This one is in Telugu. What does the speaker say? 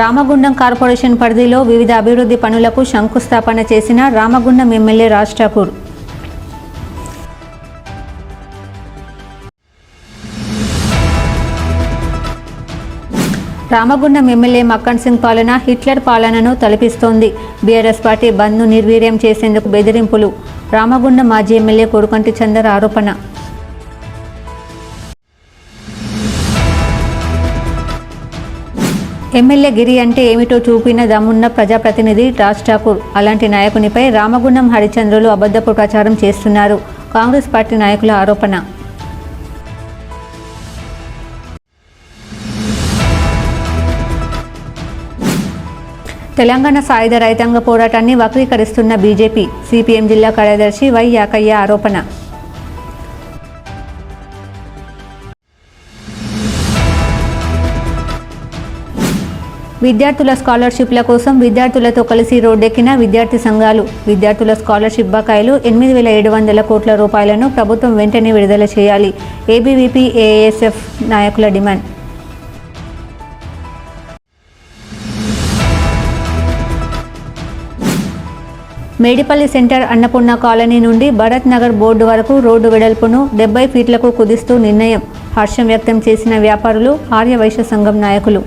రామగుండం కార్పొరేషన్ పరిధిలో వివిధ అభివృద్ధి పనులకు శంకుస్థాపన చేసిన రామగుండం ఎమ్మెల్యే రాజ్ ఠాకూర్. రామగుండం ఎమ్మెల్యే మక్కన్ సింగ్ పాలన హిట్లర్ పాలనను తలపిస్తోంది. బీఆర్ఎస్ పార్టీ బంద్ను నిర్వీర్యం చేసేందుకు బెదిరింపులు. రామగుండం మాజీ ఎమ్మెల్యే కొడుకంటి చందర్ ఆరోపణ. ఎమ్మెల్యే గిరి అంటే ఏమిటో చూపిన దమ్మున్న ప్రజాప్రతినిధి రాజ్ ఠాకూర్. అలాంటి నాయకునిపై రామగుండం హరిచంద్రులు అబద్ధపు ప్రచారం చేస్తున్నారు. కాంగ్రెస్ పార్టీ నాయకుల ఆరోపణ. తెలంగాణ సాయుధ రైతాంగ పోరాటాన్ని వక్రీకరిస్తున్న బీజేపీ. సిపిఎం జిల్లా కార్యదర్శి వై యాకయ్య ఆరోపణ. విద్యార్థుల స్కాలర్షిప్ల కోసం విద్యార్థులతో కలిసి రోడ్డెక్కిన విద్యార్థి సంఘాలు. విద్యార్థుల స్కాలర్షిప్ బకాయిలు 8,700 కోట్ల రూపాయలను ప్రభుత్వం వెంటనే విడుదల చేయాలి. ఏబీవీపీ ఏఎస్ఎఫ్ నాయకుల డిమాండ్. మేడిపల్లి సెంటర్ అన్నపూర్ణ కాలనీ నుండి భరత్ నగర్ బోర్డు వరకు రోడ్డు వెడల్పును 70 ఫీట్లకు కుదిస్తూ నిర్ణయం. హర్షం వ్యక్తం చేసిన వ్యాపారులు, ఆర్యవైశ్య సంఘం నాయకులు.